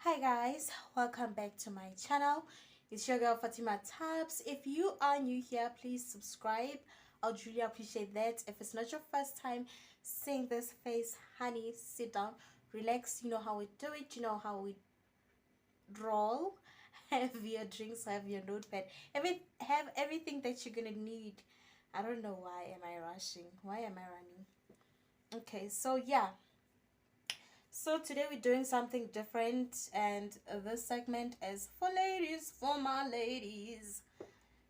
Hi guys, welcome back to my channel. It's your girl Fatima Tabs. If you are new here, please subscribe. I would really appreciate that. If it's not your first time seeing this face, honey, sit down, relax. You know how we do it, you know how we roll. Have your drinks, have your notepad, have everything that you're gonna need. I don't know why am I rushing. Why am I running? Okay, so yeah. So today we're doing something different, and this segment is for ladies, for my ladies.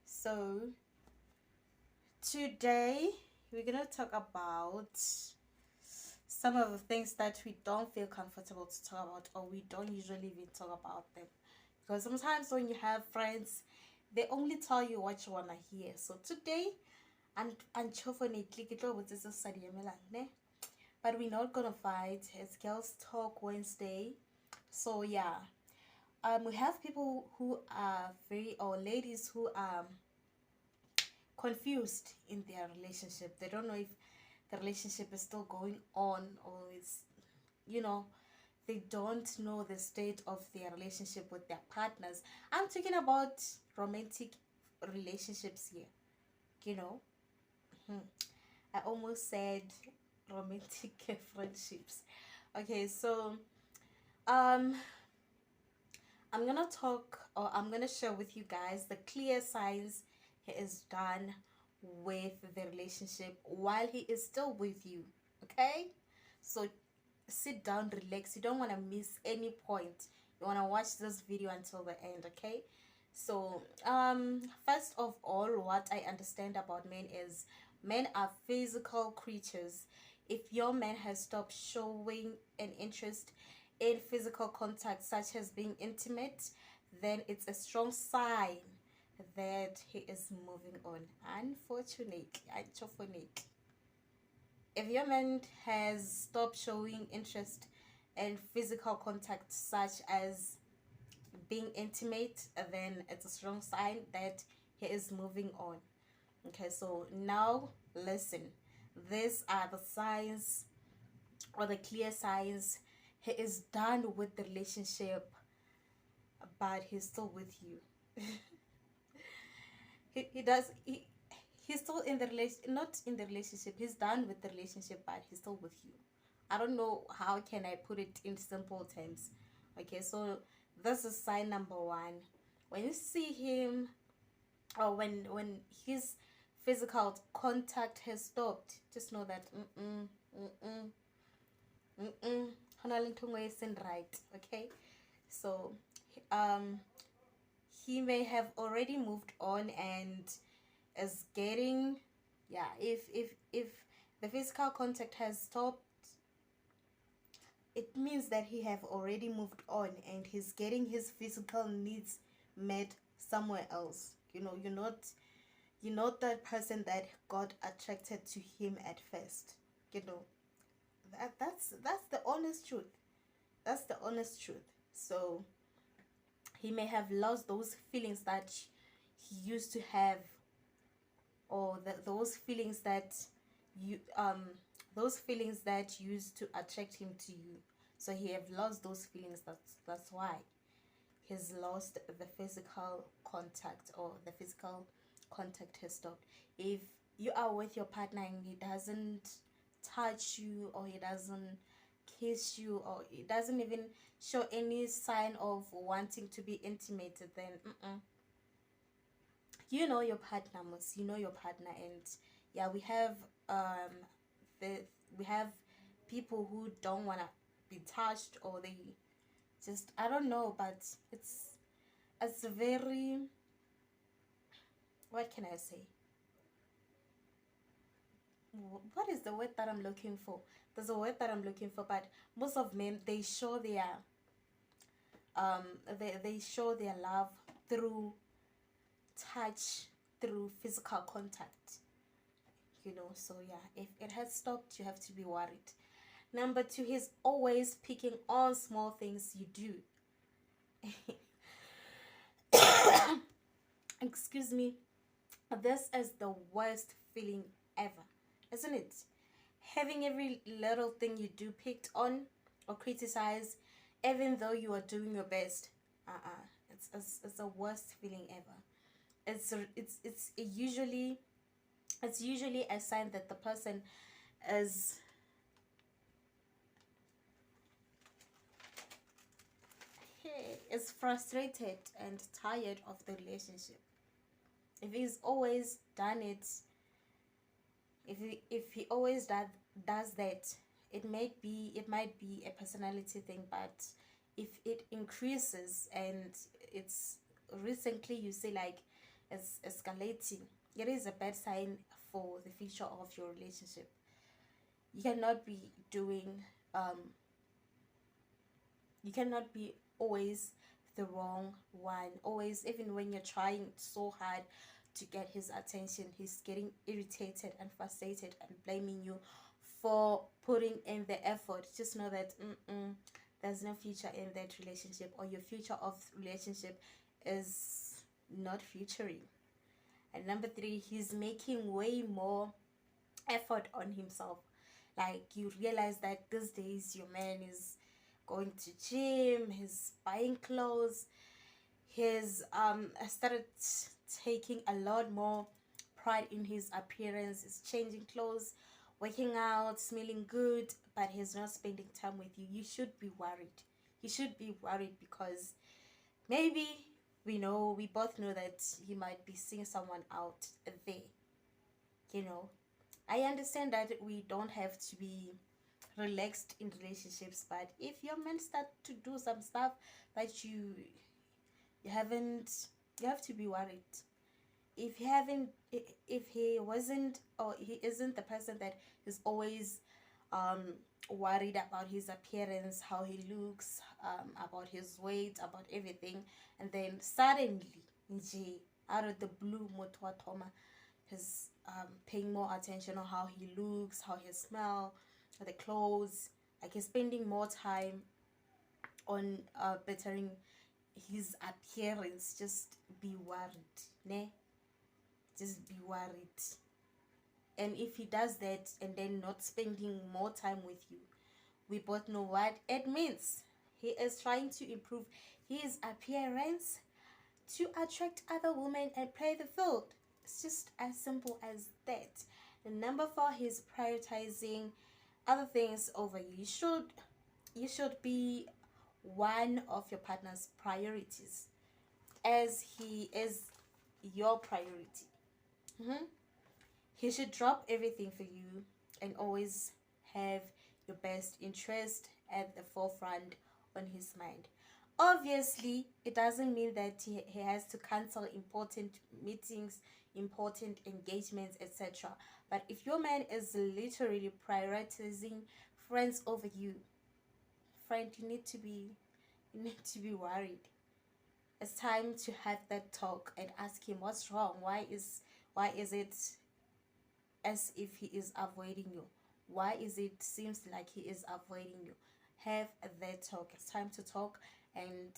So today we're gonna talk about some of the things that we don't feel comfortable to talk about, or we don't usually even talk about them. Because sometimes when you have friends, they only tell you what you wanna hear. So today, unfortunately, but we're not gonna fight. It's Girls Talk Wednesday. So yeah, we have people who are or ladies who are confused in their relationship. They don't know if the relationship is still going on, or it's, you know, they don't know the state of their relationship with their partners. I'm talking about romantic relationships here, you know. I almost said romantic friendships. Okay, so um I'm gonna share with you guys the clear signs he is done with the relationship while he is still with you. Okay? So sit down, relax. You don't wanna miss any point. You wanna watch this video until the end, okay? So first of all, what I understand about men is men are physical creatures. If your man has stopped showing an interest in physical contact, such as being intimate, then it's a strong sign that he is moving on. Unfortunately, if your man has stopped showing interest in physical contact, such as being intimate, then it's a strong sign that he is moving on. Okay, so now listen. These are the signs, or the clear signs he is done with the relationship, but he's still with you. He's still in the not in the relationship. He's done with the relationship, but he's still with you. I don't know how can I put it in simple terms. Okay, so this is sign number one. When you see him, or when his physical contact has stopped, just know that isn't right. Okay, so um he may have already moved on and is getting, yeah, if the physical contact has stopped, it means that he have already moved on and he's getting his physical needs met somewhere else. You're not that person that got attracted to him at first. you know that's the honest truth. That's the honest truth. So he may have lost those feelings that he used to have, or those feelings that you those feelings that used to attract him to you. So he have lost those feelings. That's why he's lost the physical contact, or the physical contact has stopped. If you are with your partner and he doesn't touch you, or he doesn't kiss you, or he doesn't even show any sign of wanting to be intimate, then your partner, must you know your partner. And yeah, the we have people who don't want to be touched, or they just, I don't know, but it's very, what can I say, what is the word that I'm looking for? There's a word that I'm looking for, but most of men, they show their they show their love through touch, through physical contact. So yeah, if it has stopped, you have to be worried. Number two, he's always picking on small things you do. Excuse me. This is the worst feeling ever, isn't it? Having every little thing you do picked on or criticized. even though you are doing your best. It's the worst feeling ever. It's usually, it's usually a sign that the person is is frustrated and tired of the relationship. If he's always done it, if he always does that, it might be a personality thing. But if it increases and it's recently, you see, like, it's escalating, it is a bad sign for the future of your relationship. You cannot be doing you cannot be always the wrong one. Always, even when you're trying so hard to get his attention, he's getting irritated and frustrated and blaming you for putting in the effort. Just know that there's no future in that relationship, or your future of relationship is not futuring. And number three, he's making way more effort on himself. Like, you realize that these days your man is going to gym, he's buying clothes, he's started taking a lot more pride in his appearance, he's changing clothes, working out, smelling good, but he's not spending time with you. You should be worried. You should be worried because maybe we both know that he might be seeing someone out there. you know I understand that we don't have to be relaxed in relationships, but if your man start to do some stuff that you haven't, you have to be worried. If he haven't, if he wasn't, or he isn't the person that is always worried about his appearance, how he looks, about his weight, about everything, and then suddenly nje, out of the blue, motwa thoma is paying more attention on how he looks, how he smells, the clothes, like he's spending more time on bettering his appearance. Just be worried, ne? Just be worried. And if he does that and then not spending more time with you, we both know what it means. He is trying to improve his appearance to attract other women and play the field. It's just as simple as that. And number four, he's prioritizing other things over you. You should be one of your partner's priorities, as he is your priority. He should drop everything for you and always have your best interest at the forefront on his mind. Obviously, it doesn't mean that he has to cancel important meetings, important engagements, etc. But if your man is literally prioritizing friends over you, friend, you need to be worried. It's time to have that talk and ask him what's wrong. Why is it as if he is avoiding you? Why is it seems like he is avoiding you? Have that talk. It's time to talk and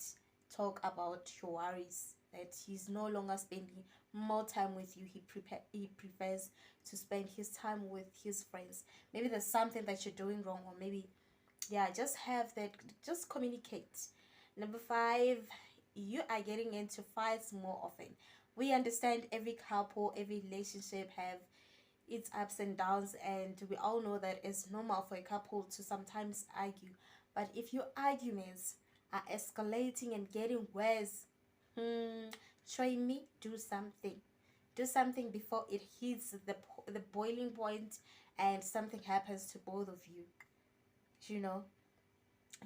talk about your worries. That he's no longer spending more time with you. He prefers to spend his time with his friends. Maybe there's something that you're doing wrong, or maybe, yeah, just have that. Just communicate. Number five, you are getting into fights more often. We understand every couple, every relationship have its ups and downs, and we all know that it's normal for a couple to sometimes argue. But if your arguments are escalating and getting worse, try me, do something before it hits the boiling point and something happens to both of you. you know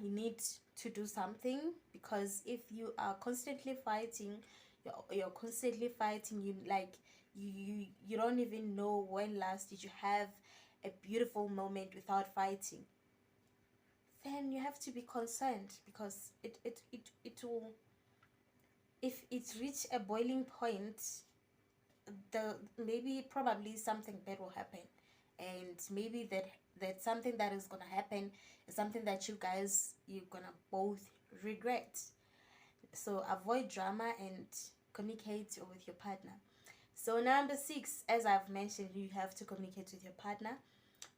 you need to do something, because if you are constantly fighting, you're constantly fighting, you don't even know when last did you have a beautiful moment without fighting. Then you have to be concerned, because it will, if it reach a boiling point, the maybe probably something bad will happen. And maybe that something that is gonna happen is something that you're gonna both regret. So avoid drama and communicate with your partner. So number six, as I've mentioned, you have to communicate with your partner.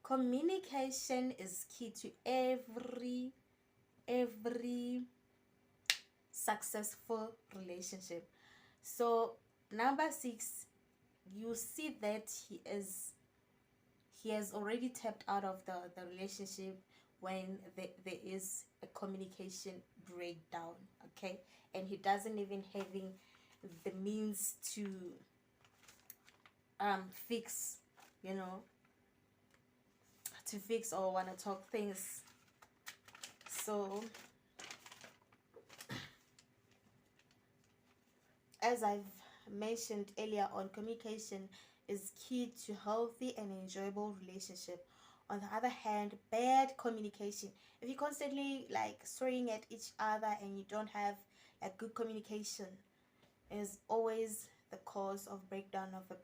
Communication is key to every every successful relationship. So number 6, you see that he has already tapped out of the relationship when there is a communication breakdown. Okay, and he doesn't even having the means to fix, you know, to fix or want to talk things. So as I've mentioned earlier on, communication is key to healthy and enjoyable relationship. On the other hand, bad communication, if you constantly like swearing at each other and you don't have a good communication, is always the cause of breakdown of a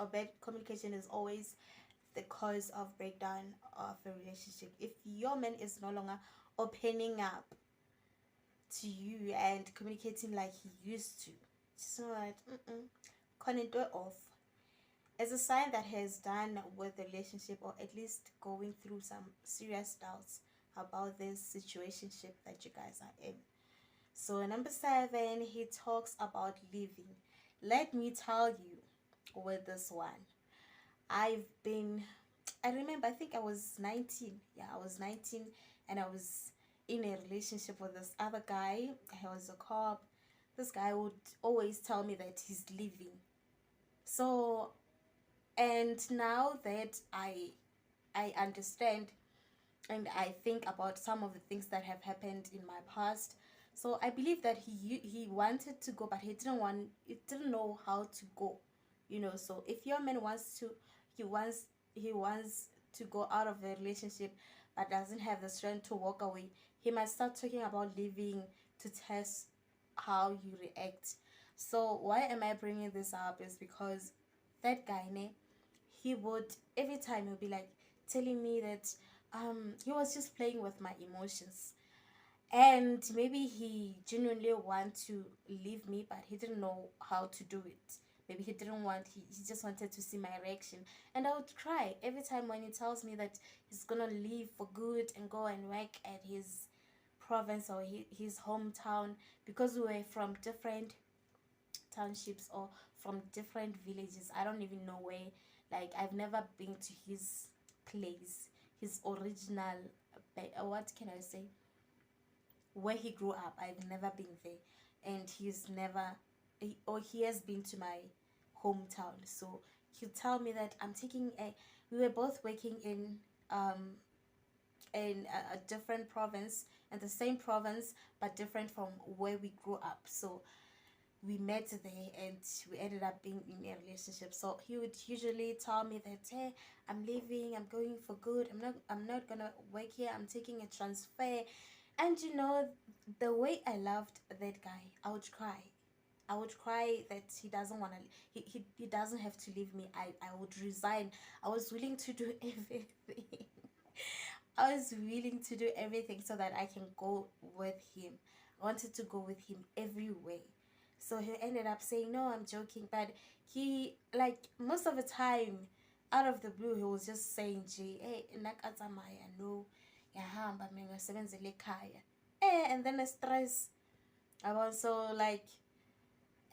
or bad communication is always the cause of breakdown of a relationship. If your man is no longer opening up to you and communicating like he used to, just know that can't do it off. As a sign that he has done with the relationship, or at least going through some serious doubts about this situationship that you guys are in. So number 7, he talks about living. Let me tell you with this one, I've been, I remember, I think I was 19. Yeah, I was 19 and I was in a relationship with this other guy. He was a cop. This guy would always tell me that he's leaving. So, and now that I understand and I think about some of the things that have happened in my past, so I believe that he wanted to go, but he didn't know how to go, you know. So if your man wants to, he wants he wants to go out of a relationship but doesn't have the strength to walk away, he might start talking about leaving to test how you react. So why am I bringing this up is because that guy ne, he would every time he'll be like telling me that he was just playing with my emotions, and maybe he genuinely want to leave me but he didn't know how to do it. Maybe he didn't want, he just wanted to see my reaction, and I would cry every time when he tells me that he's gonna leave for good and go and work at his province or his hometown, because we were from different townships or from different villages. I don't even know where, like I've never been to his place, his original what can I say, where he grew up. I've never been there, and he's never or he has been to my hometown. So he'll tell me that I'm taking a, we were both working um in a different province, and the same province but different from where we grew up. So we met there and we ended up being in a relationship. So he would usually tell me that, hey, I'm leaving, I'm going for good, I'm not gonna work here, I'm taking a transfer. And you know, the way I loved that guy, I would cry that he doesn't want to, he doesn't have to leave me. I would resign. I was willing to do everything. I was willing to do everything so that I can go with him. I wanted to go with him everywhere. So he ended up saying, no, I'm joking. But he, like, most of the time, out of the blue, he was just saying, Jay, hey, nakatsamaya, no, yahamba, mina sebenzele ekhaya. And then I stress. I was so like,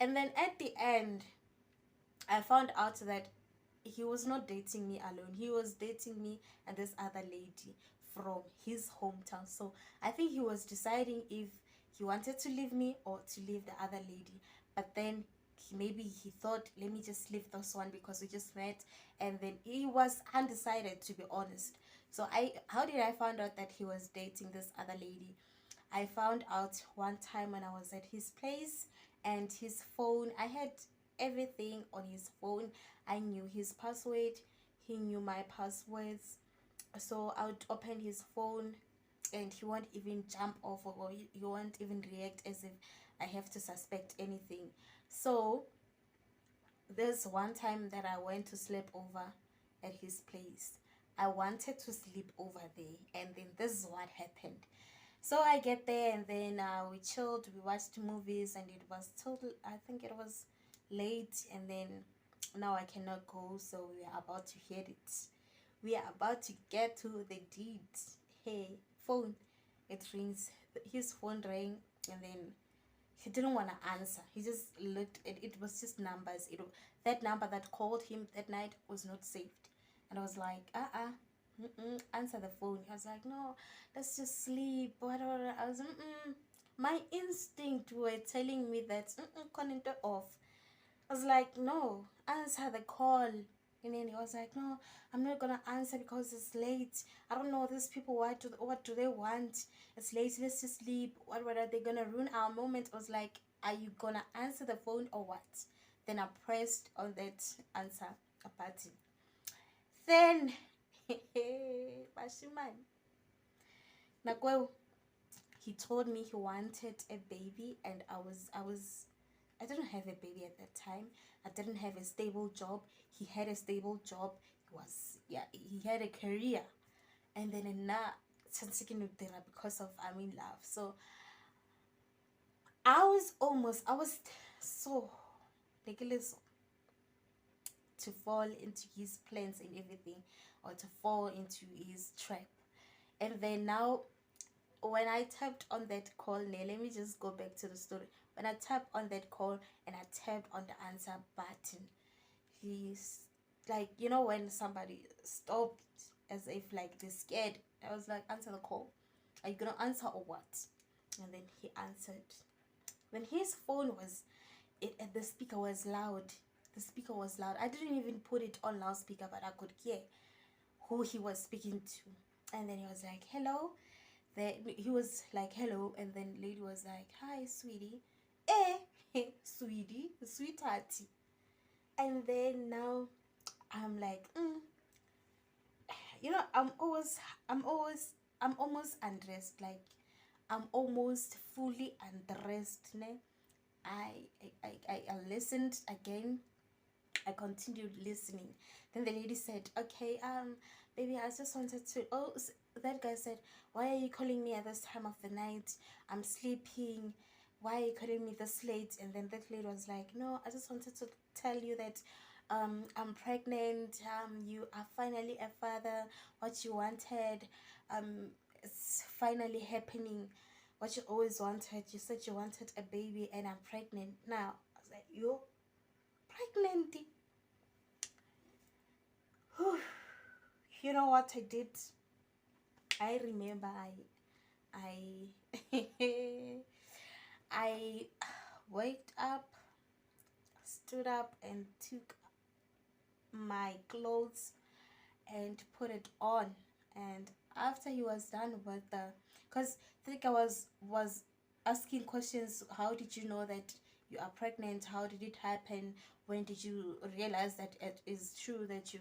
and then at the end, I found out that he was not dating me alone. He was dating me and this other lady from his hometown. So I think he was deciding if he wanted to leave me or to leave the other lady. But then maybe he thought, let me just leave this one because we just met. And then he was undecided, to be honest. So how did I find out that he was dating this other lady? I found out one time when I was at his place, and his phone, I had everything on his phone. I knew his password, he knew my passwords. So I would open his phone and he won't even jump off, or he won't even react as if I have to suspect anything. So there's one time that I went to sleep over at his place. I wanted to sleep over there, and then this is what happened. So I get there, and then we chilled, we watched movies, and it was total, I think it was late, and then now I cannot go, so we are about to hit it. We are about to get to the deed. Hey, phone. It rings. His phone rang, and then he didn't want to answer. He just looked. It was just numbers. That number that called him that night was not saved, and I was like, answer the phone. I was like, no, let's just sleep. Whatever. I was, my instinct were telling me that, connect off. I was like, no, answer the call. And then he was like, no, I'm not gonna answer because it's late. I don't know these people. What do they want? It's late. Let's just sleep. What are they gonna ruin our moment? I was like, are you gonna answer the phone or what? Then I pressed on that answer button. Then, Bashiman, Nakwe, he told me he wanted a baby, and I didn't have a baby at that time. I didn't have a stable job. He had a stable job. He had a career. And then now because of I'm in love. So I was so ridiculous to fall into his plans and everything, or to fall into his trap. And then now when I tapped on that call, now let me just go back to the story. When I tapped on that call and I tapped on the answer button, he's like, when somebody stopped as if like they're scared. I was like, answer the call. Are you gonna answer or what? And then he answered. When his phone was, the speaker was loud. The speaker was loud. I didn't even put it on loudspeaker, but I could hear who he was speaking to. And then he was like, hello. He was like, hello. And then lady was like, hi, sweetie. Sweetie, sweetheart. And then now I'm like, I'm almost undressed. Like, I'm almost fully undressed. Ne? I listened again. I continued listening. Then the lady said, okay, baby, I just wanted to, that guy said, why are you calling me at this time of the night? I'm sleeping. Why are you calling me this late? And then that lady was like, no, I just wanted to tell you that I'm pregnant. You are finally a father. What you wanted, it's finally happening. What you always wanted. You said you wanted a baby, and I'm pregnant now. I was like, you're pregnant? You know what I did? I remember I I waked up, stood up, and took my clothes and put it on. And after he was done with because I think I was asking questions. How did you know that you are pregnant? How did it happen? When did you realize that it is true that you?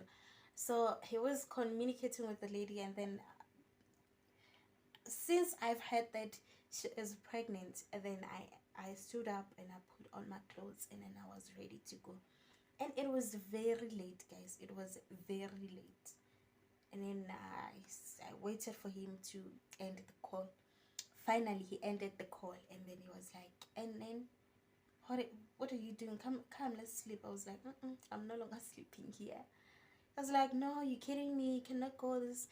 So he was communicating with the lady, and then since I've heard that she is pregnant, and then I stood up and I put on my clothes, and then I was ready to go. And it was very late, guys. It was very late. And then I waited for him to end the call. Finally, he ended the call, and then he was like, and then what are you doing? Come, let's sleep. I was like, I'm no longer sleeping here. I was like, no, you kidding me? You cannot go this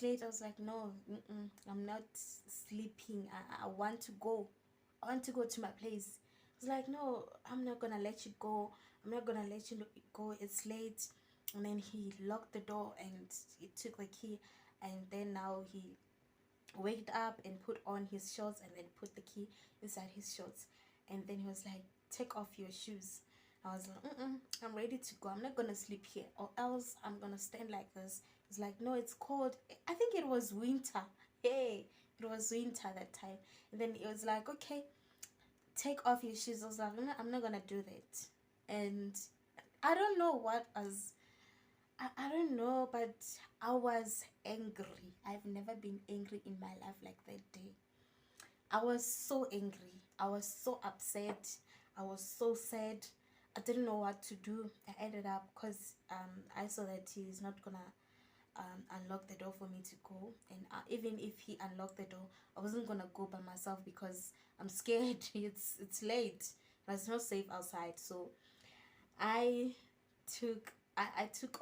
late. I was like, no, I'm not sleeping. I want to go. I want to go to my place. I was like, no, I'm not gonna let you go. I'm not gonna let you go. It's late. And then he locked the door and he took the key. And then now he waked up and put on his shorts and then put the key inside his shorts. And then he was like, take off your shoes. I was like, I'm ready to go. I'm not gonna sleep here, or else I'm gonna stand like this. It's like, no, it's cold. I think it was winter. Hey, it was winter that time. And then it was like, okay, take off your shoes. I was like, I'm not gonna do that. And I don't know what was. I don't know, but I was angry. I've never been angry in my life like that day. I was so angry. I was so upset. I was so sad. I didn't know what to do. I ended up, because I saw that he's not gonna unlock the door for me to go, and even if he unlocked the door, I wasn't gonna go by myself because I'm scared. It's late. It's not safe outside. So I took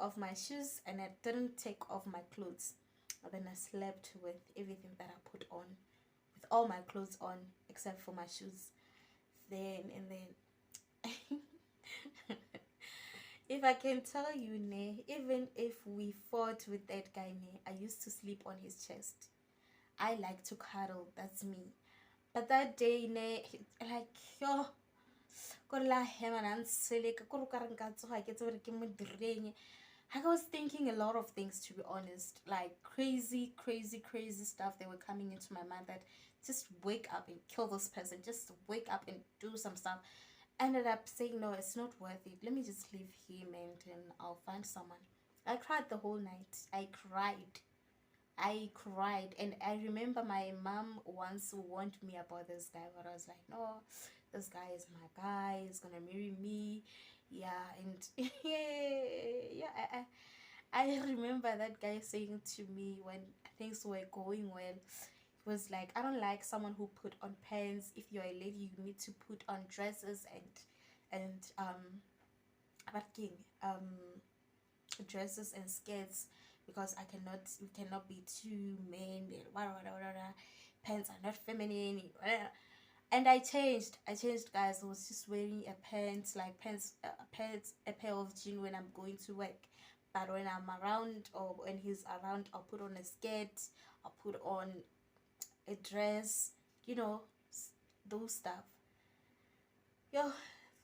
off my shoes, and I didn't take off my clothes. And then I slept with everything that I put on with all my clothes on except for my shoes. Then if I can tell you, ne, even if we fought with that guy, ne, I used to sleep on his chest. I like to cuddle, that's me. But that day, ne, like, yo, I was thinking a lot of things, to be honest, like crazy, crazy, crazy stuff that were coming into my mind, that just wake up and kill this person, just wake up and do some stuff. Ended up saying, no, it's not worth it, let me just leave him, and I'll find someone. I cried the whole night. I cried. And I remember my mom once warned me about this guy, but I was like, no, this guy is my guy, he's gonna marry me. Yeah. And yeah, I remember that guy saying to me when things were going well, he was like, I don't like someone who put on pants. If you're a lady, you need to put on dresses and what king dresses and skirts, because we cannot be two men, pants are not feminine. And I changed, guys. I was just wearing a pants, like pants, a pair of jeans when I'm going to work. But when I'm around, or when he's around, I'll put on a skirt, I'll put on a dress, you know, those stuff. Yo,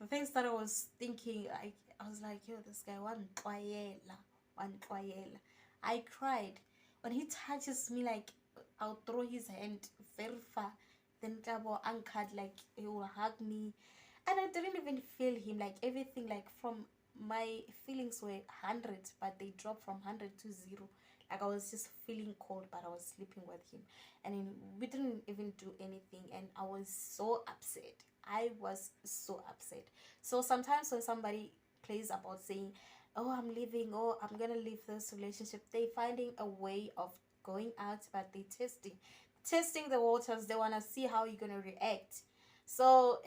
the things that I was thinking, like, I was like, yo, this guy, one kwayela. I cried. When he touches me, like, I'll throw his hand very far. Then Tabo anchored, like, he will hug me. And I didn't even feel him, like, everything, like, from my feelings were 100, but they dropped from 100 to 0. Like, I was just feeling cold, but I was sleeping with him. And we didn't even do anything. And I was so upset. I was so upset. So sometimes when somebody plays about saying, oh, I'm leaving, oh, I'm gonna leave this relationship, they finding a way of going out, but they testing the waters. They wanna see how you're gonna react. So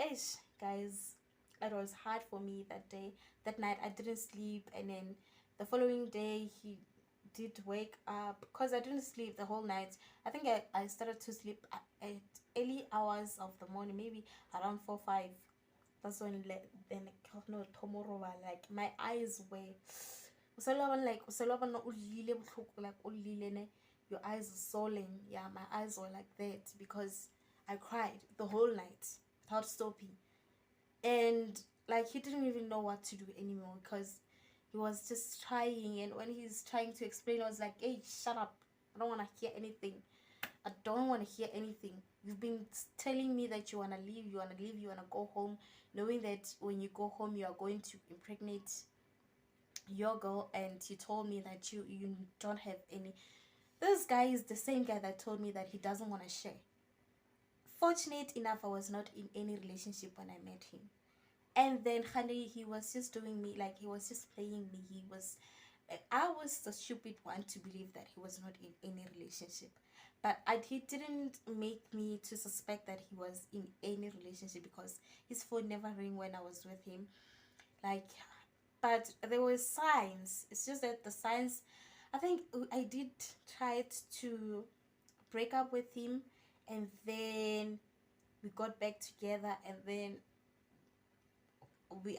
guys, it was hard for me that day. That night I didn't sleep, and then the following day he did wake up, because I didn't sleep the whole night. I think I started to sleep at early hours of the morning, maybe around 4 5. That's when then no tomorrow, like my eyes were like your eyes are swollen. Yeah, my eyes were like that because I cried the whole night without stopping. And like he didn't even know what to do anymore, because he was just trying, and when he's trying to explain, I was like, hey, shut up, I don't want to hear anything. I don't want to hear anything. You've been telling me that you want to leave, you want to go home, knowing that when you go home you are going to impregnate your girl, and you told me that you don't have any. This guy is the same guy that told me that he doesn't want to share. Fortunate enough, I was not in any relationship when I met him. And then honey, he was just doing me, like he was just playing me. I was the stupid one to believe that he was not in any relationship. But he didn't make me to suspect that he was in any relationship, because his phone never rang when I was with him. Like, but there were signs. It's just that the signs, I think I did try to break up with him, and then we got back together, and then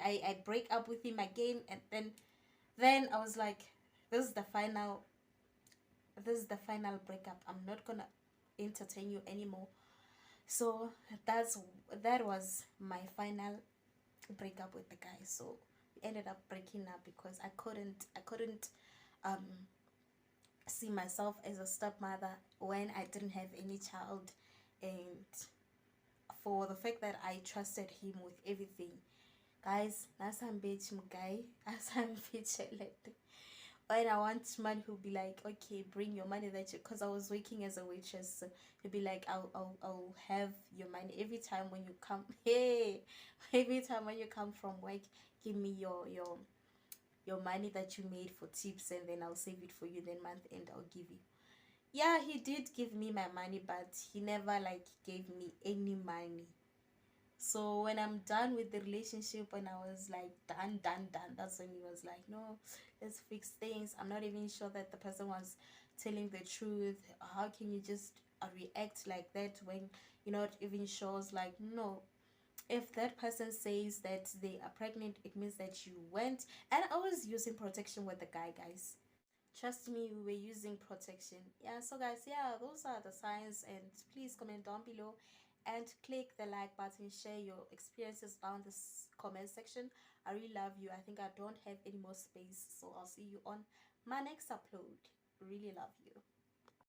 I break up with him again, and then I was like, this is the final breakup. I'm not gonna entertain you anymore. So that was my final breakup with the guy. So we ended up breaking up because I couldn't um see myself as a stepmother when I didn't have any child, and for the fact that I trusted him with everything. Guys, nasambethu guy, asambethu when I want money, he'll be like, okay, bring your money that you, because I was working as a waitress. So he'll be like, I'll have your money every time when you come. Hey, every time when you come from work, give me your money that you made for tips, and then I'll save it for you. Then month end, I'll give you. Yeah, he did give me my money, but he never like gave me any money. So when I'm done with the relationship, when I was like done, that's when he was like, no, let's fix things. I'm not even sure that the person was telling the truth. How can you just react like that when you're not even sure. Like, no, if that person says that they are pregnant, it means that you went. And I was using protection with the guy, guys. Trust me, we were using protection. Yeah, so guys, yeah, those are the signs. And please comment down below and click the like button, share your experiences down this comment section. I really love you. I think I don't have any more space, so I'll see you on my next upload. Really love you.